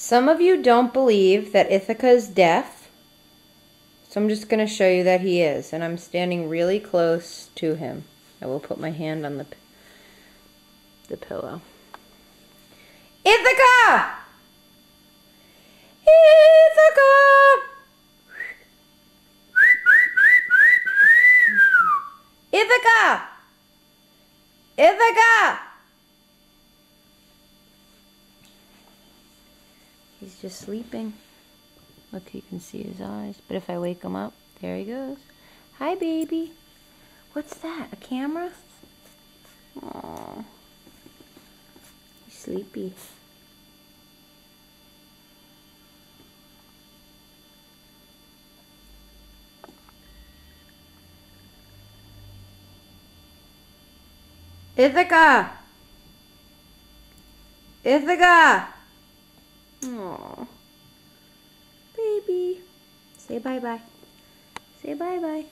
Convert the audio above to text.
Some of you don't believe that Ithaca is deaf, so I'm just going to show you that he is, and I'm standing really close to him. I will put my hand on the pillow. Ithaca! Ithaca! Ithaca! Ithaca! He's just sleeping. Look, you can see his eyes. But if I wake him up, there he goes. Hi, baby. What's that? A camera? Aww. He's sleepy. Ithaca! Ithaca! Aww. Baby. Say bye-bye. Say bye-bye.